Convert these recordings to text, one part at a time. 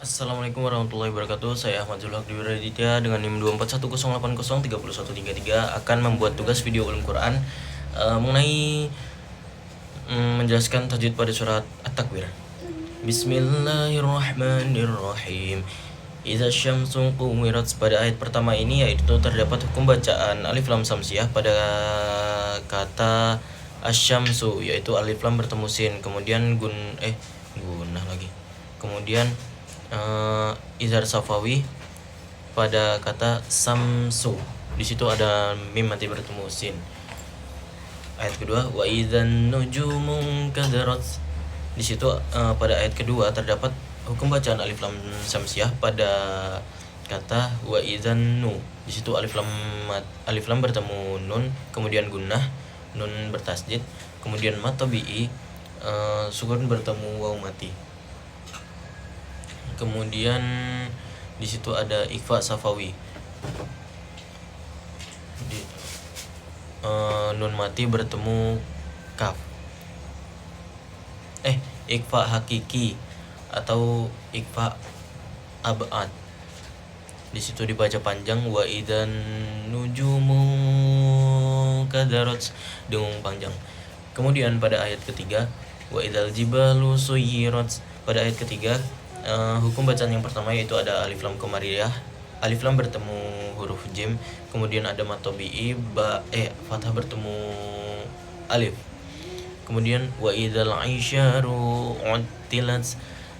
Assalamualaikum warahmatullahi wabarakatuh. Saya Ahmad Zulhaq Dewi Raditya dengan NIM 241080313 akan membuat tugas video ulum Quran mengenai menjelaskan tajwid pada surat At-Takwir. Bismillahirrahmanirrahim. Idza syamsu kuwirat. Pada ayat pertama ini yaitu terdapat hukum bacaan alif lam samsiah pada kata asyamsu, yaitu alif lam bertemu sin, kemudian gunnah lagi. Kemudian izhar safawi pada kata samsu. Di situ ada mim mati bertemu sin. Ayat kedua wa idzan nujumu kadarat. Di situ pada ayat kedua terdapat hukum bacaan alif lam samsiah pada kata wa idzan nu. Di situ alif lam bertemu nun, kemudian gunnah, nun bertasdid, kemudian mat tabi'i sukun bertemu waw mati. Kemudian di situ ada ikhfa safawi. Nun mati bertemu kaf. Ikhfa hakiki atau ikhfa abad. Di situ dibaca panjang wa idzan nujumu kadarat, dengung panjang. Kemudian pada ayat ketiga wa idzal jibalu suyirat. Pada ayat ketiga hukum bacaan yang pertama yaitu ada alif lam qamariyah, alif lam bertemu huruf jim, kemudian ada mat tabi'i fathah bertemu alif. Kemudian wa idzal aisyaru uttilat.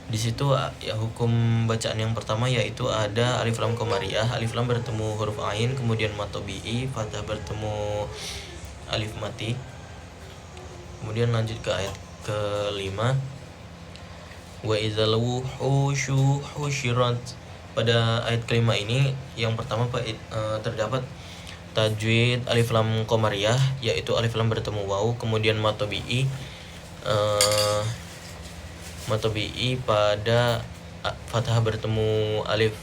Di situ ya hukum bacaan yang pertama yaitu ada alif lam qamariyah, alif lam bertemu huruf ain, kemudian mat tabi'i, fathah bertemu alif mati. Kemudian lanjut ke ayat kelima wa idzal wuhusyu husyirat. Pada ayat kelima ini yang pertama terdapat tajwid alif lam qamariyah, yaitu alif lam bertemu waw, kemudian mat tabi'i pada fathah bertemu alif.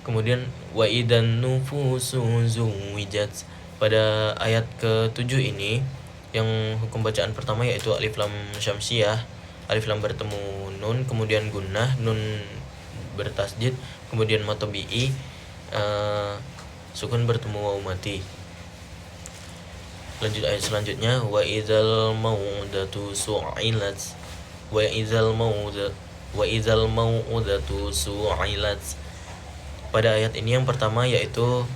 Kemudian wa idzan nufusu zuwijat. Pada ayat ke-7 ini yang hukum bacaan pertama yaitu alif lam syamsiah, alif lam bertemu nun, kemudian gunnah, nun bertasdid, kemudian mat tabi'i sukun bertemu waw mati. Lanjut ayat selanjutnya wa idzal mau'udatu su'ilat. Wa idzal mau'udatu su'ilat. Pada ayat ini yang pertama yaitu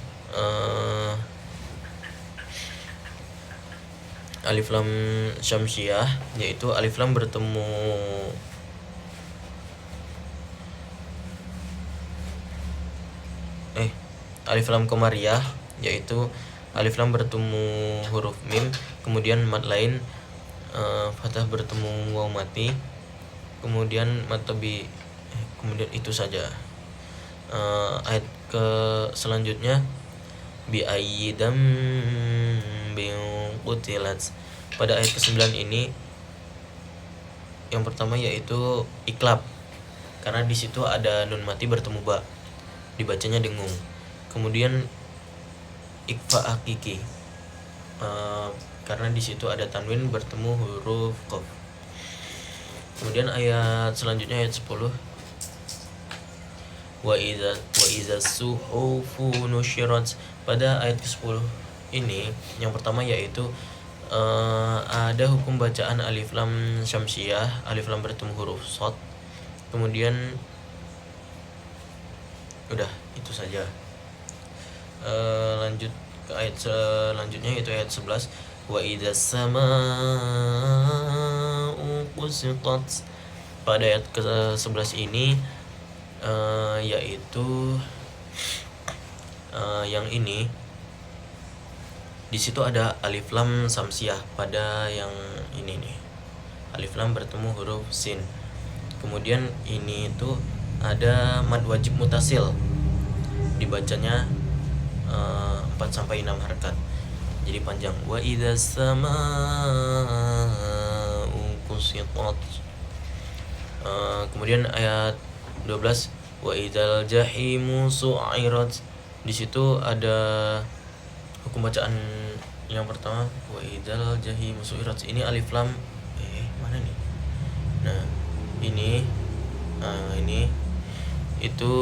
alif lam syamsiah, yaitu alif lam bertemu alif lam qamariyah, yaitu alif lam bertemu huruf mim, kemudian mat lain fathah bertemu waw mati, kemudian mat tabi, kemudian itu saja. Ayat ke selanjutnya bi ayyidam bi qutilat. Pada ayat ke-9 ini yang pertama yaitu iklab, karena di situ ada nun mati bertemu ba, dibacanya dengung. Kemudian ikhfa hakiki karena di situ ada tanwin bertemu huruf qaf. Kemudian ayat selanjutnya ayat 10 wa idza suhufu nusyirat. Pada ayat ke-10 ini yang pertama yaitu ada hukum bacaan alif lam syamsiah, alif lam bertemu huruf shad. Kemudian udah itu saja. Lanjut ke ayat selanjutnya yaitu ayat 11 wa idzas samaa'u qusitat. Pada ayat ke-11 ini yaitu yang ini di situ ada alif lam samsiah pada yang ini nih, alif lam bertemu huruf sin. Kemudian ini itu ada mad wajib mutasil, dibacanya 4-6 harakat, jadi panjang. Wa idzas samaa'u qusitat. Kemudian ayat 12 wa idzal jahimu su'irat. Di situ ada hukum bacaan yang pertama wa idzal jahimu su'irat. Ini alif lam mana nih? Nah, ini Ini itu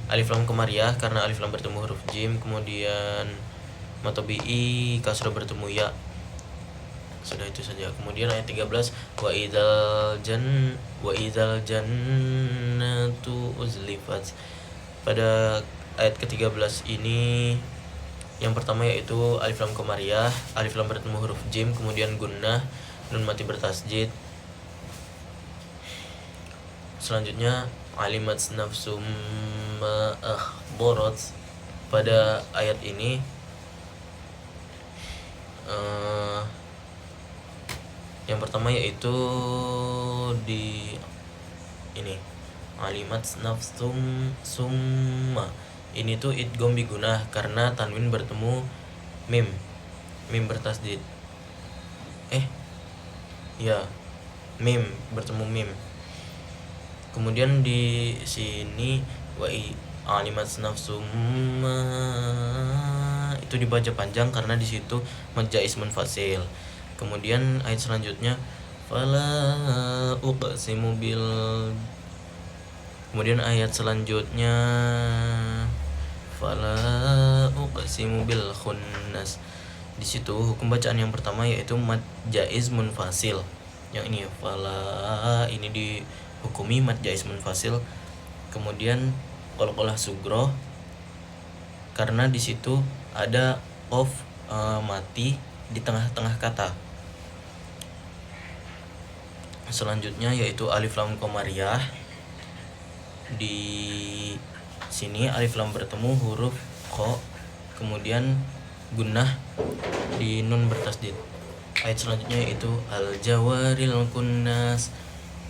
alif lam komariah karena alif lam bertemu huruf jim, kemudian matobi'i kasrah bertemu ya. Sudah itu saja. Kemudian ayat 13 wa idzal jannatu uzlifat. Pada ayat ke-13 ini yang pertama yaitu alif lam komariah, alif lam bertemu huruf jim, kemudian gunnah, nun mati bertasjid. Selanjutnya alimat nafsum ma akhbarat. Pada ayat ini yang pertama yaitu di ini alimat nafsum summa. Ini tuh idgham bi gunah karena tanwin bertemu mim bertasdid. Mim bertemu mim. Kemudian di sini alimat nafsum itu dibaca panjang karena di situ mad jaiz munfasil. Kemudian ayat selanjutnya fala uqsimu bil. Kemudian ayat selanjutnya fala uqsimu bil khunnas. Di situ hukum bacaan yang pertama yaitu mad jaiz munfasil. Yang ini fala ini dihukumi mad jaiz munfasil. Kemudian qalqalah sugro karena di situ ada qaf mati di tengah-tengah kata. Selanjutnya yaitu alif lam komariah. Di sini alif lam bertemu huruf kho, kemudian gunnah di nun bertasdid. Ayat selanjutnya yaitu al jawaril kunnas.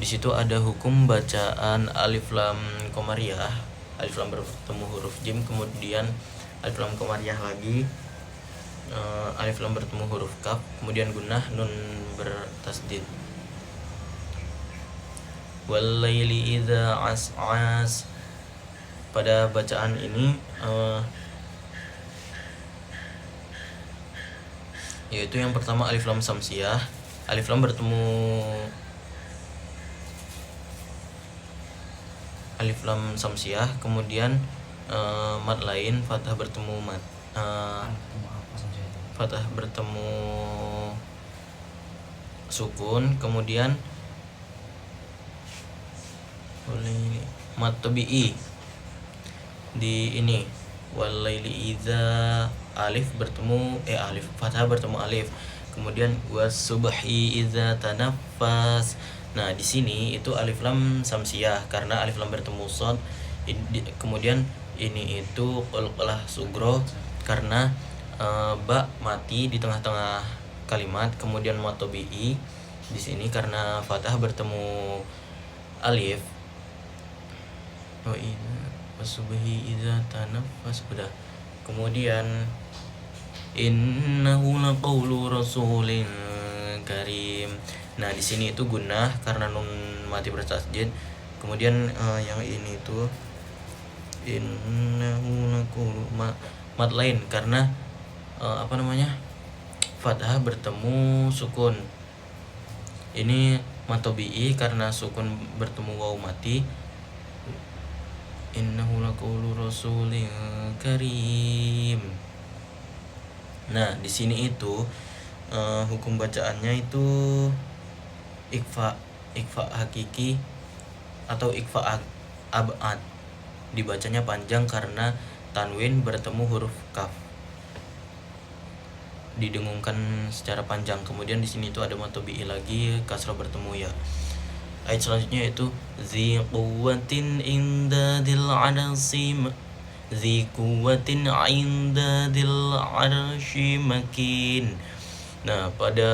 Di situ ada hukum bacaan alif lam komariah, alif lam bertemu huruf jim, kemudian alif lam komariah lagi, alif lam bertemu huruf kaf, kemudian gunnah, nun bertasdid. Walaili idza as'as. Pada bacaan ini yaitu yang pertama alif lam samsiyah, alif lam bertemu alif lam samsiyah, kemudian mad lain fathah bertemu fathah bertemu sukun, kemudian mad tabi'i di ini walaili idza alif bertemu alif fathah bertemu alif, kemudian wasubhi idza tanaffas. Nah, di sini itu alif lam samsiyah karena alif lam bertemu shad. Kemudian ini itu qalqalah sugro karena ba mati di tengah-tengah kalimat, kemudian mad tabi'i di sini karena fathah bertemu alif. Wasubhi idza tanaffas. Udah. Kemudian innahu laqaulu rasulin karim. Nah, di sini itu gunnah karena nun mati bertasjid. Kemudian yang ini itu innahu laqaulu mad lain karena fathah bertemu sukun. Ini mad tabi'i karena sukun bertemu waw mati. Innahu laqaulu rasulin karim. Nah, di sini itu hukum bacaannya itu ikfa hakiki atau ikfa abad. Dibacanya panjang karena tanwin bertemu huruf kaf. Didengungkan secara panjang. Kemudian di sini itu ada mad tabi'i lagi, kasrah bertemu ya. Ayat selanjutnya itu zi quwwatin inda dil arsi makin. Nah, pada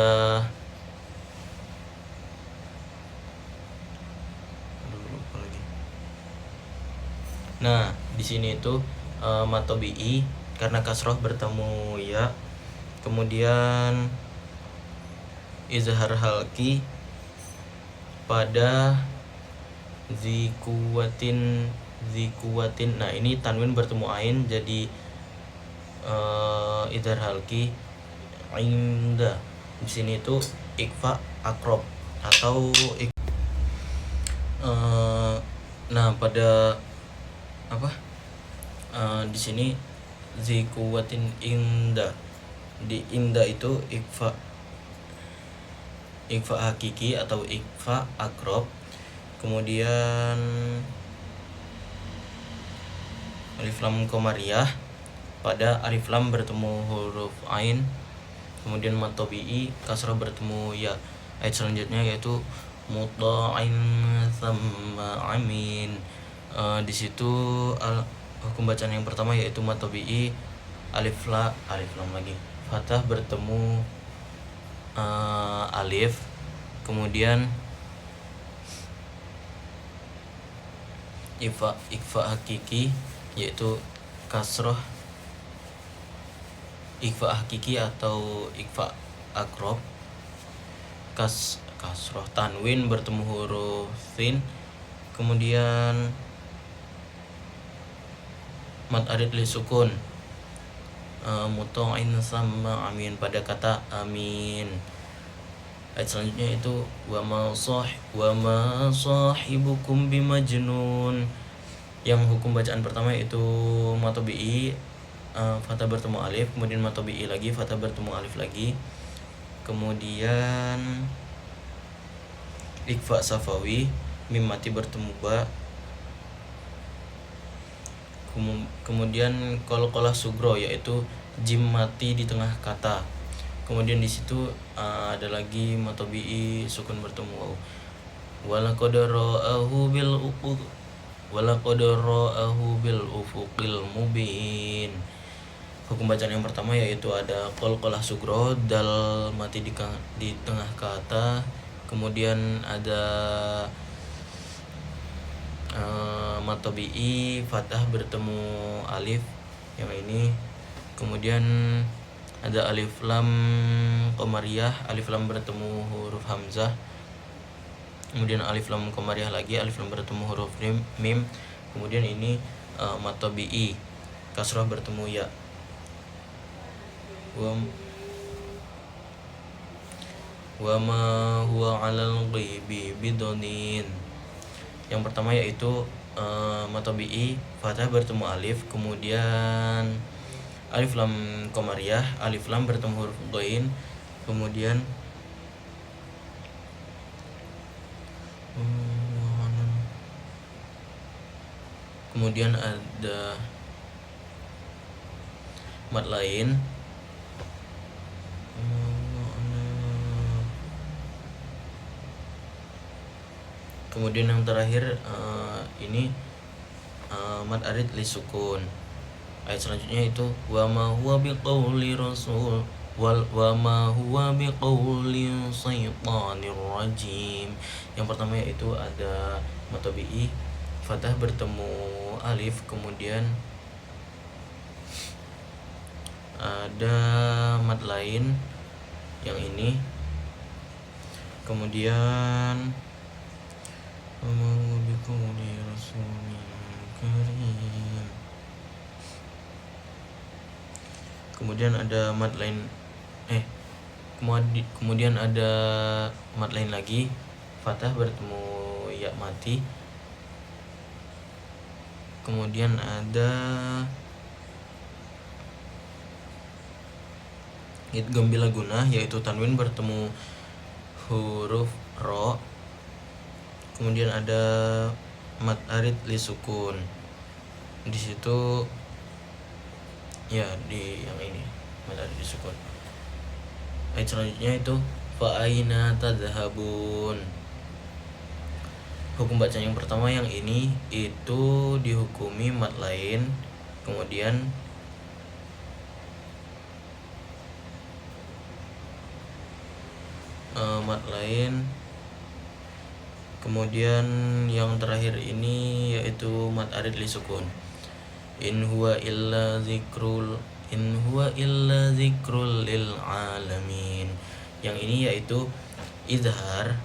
di sini itu mad tabi'i karena kasroh bertemu ya. Kemudian izhar halki pada zikuwatin. Nah, ini tanwin bertemu ain jadi izhar halki inda. Di sini itu ikfa akrob atau Nah pada apa di sini zikuwatin inda, di inda itu ikfa hakiki atau ikfa akrob, kemudian alif lam komariah pada alif lam bertemu huruf ain, kemudian mat tabi'i kasrah bertemu ya. Ayat selanjutnya yaitu muta'in sama amin. Di situ hukum bacaan yang pertama yaitu mat tabi'i alif lam lagi fathah bertemu alif, kemudian ikfa hakiki yaitu kasroh ikfa hakiki atau ikfa akrob, kasroh tanwin bertemu huruf sin, kemudian mat arid li sukun muta'in sama amin pada kata amin. Ayat selanjutnya itu wa ma sahibukum bimajnun. Yang hukum bacaan pertama itu matobi'i fathah bertemu alif, kemudian matobi'i lagi fathah bertemu alif lagi, kemudian ikfa safawi mim mati bertemu ba, kemudian qalqalah sugro yaitu jim mati di tengah kata, kemudian di situ ada lagi matobi'i sukun bertemu waw. Walaqad ra'ahu bil ufuqil mubin. Hukum bacaan yang pertama yaitu ada qalqalah sugro, dal mati di tengah kata, kemudian ada mat tabi'i fathah bertemu alif yang ini, kemudian ada alif lam komariah, alif lam bertemu huruf hamzah, kemudian alif lam komariah lagi, alif lam bertemu huruf mim, kemudian ini mat tabi'i kasrah bertemu ya. Wa ma huwa 'alal ghaibi bidonin. Yang pertama yaitu mat tabi'i fathah bertemu alif, kemudian alif lam komariah, alif lam bertemu huruf ghain, kemudian ada mat lain, kemudian yang terakhir ini mat arid li sukun. Ayat selanjutnya itu wa ma huwa biqauli rasul wa ma huwa biqauli syaitanir rajim. Yang pertama yaitu ada mat tabi'i fathah bertemu alif, kemudian ada mat lain yang ini, kemudian kemudian ada mat lain kemudian ada mat lain lagi fathah bertemu ya mati, kemudian ada idgham bila gunah yaitu tanwin bertemu huruf ro, kemudian ada mat arid li sukun. Di situ ya di yang ini mat arid li sukun. Ayat selanjutnya itu fa aina tadhhabun. Hukum bacaan yang pertama yang ini itu dihukumi mat lain, kemudian mat lain, kemudian yang terakhir ini yaitu mat arid li sukun. In huwa illa zikrul lil alamin. Yang ini yaitu izhar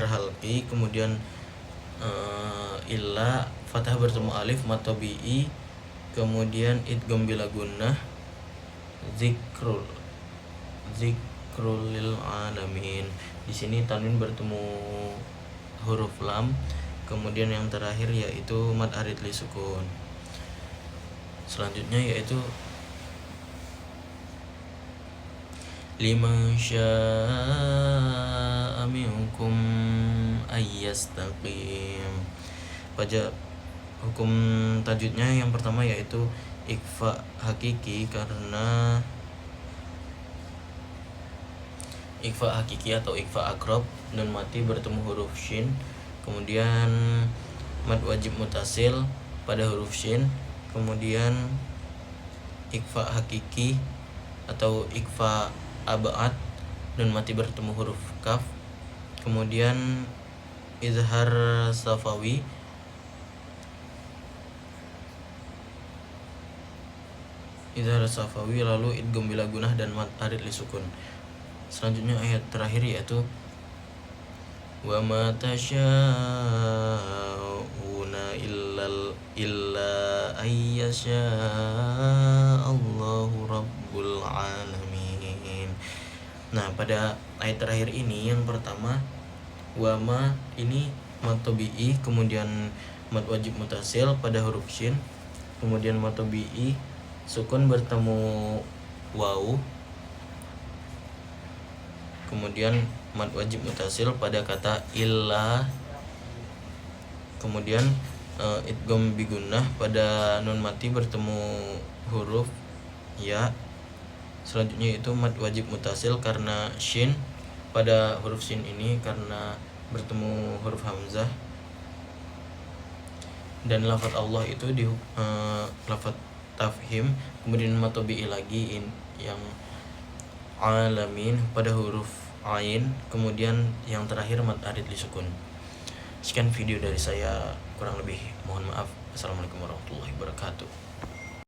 halqi, kemudian illa fathah bertemu alif mat tabi'i, kemudian idgham bila gunnah dzikrul lil alamin. Di sini tanwin bertemu huruf lam, kemudian yang terakhir yaitu mad arid li sukun. Selanjutnya yaitu liman syaa minkum ayyastaqim. Pada hukum tajwidnya yang pertama yaitu ikhfa hakiki, karena ikhfa hakiki atau ikhfa akrob, nun mati bertemu huruf shin, kemudian mad wajib mutasil pada huruf shin, kemudian ikhfa hakiki atau ikhfa abad, nun mati bertemu huruf kaf, kemudian izhar safawi lalu idgham bila gunah dan mad arid li sukun. Selanjutnya ayat terakhir yaitu wa ma tasyauna illa ayyasha Allahu rabbul alamin. Nah, pada ayat terakhir ini yang pertama wa ma ini mad tabi'i, kemudian mad wajib mutasil pada huruf shin, kemudian mad tabi'i sukun bertemu waw, kemudian mad wajib mutasil pada kata illa, kemudian idgham bigunnah pada nun mati bertemu huruf ya. Selanjutnya itu mad wajib mutasil karena shin pada huruf shin ini karena bertemu huruf hamzah, dan lafaz Allah itu di lafaz tafhim, kemudian mad tabi'i lagi yang alamin pada huruf ain, kemudian yang terakhir mad arid li sukun. Sekian video dari saya, kurang lebih mohon maaf. Assalamualaikum warahmatullahi wabarakatuh.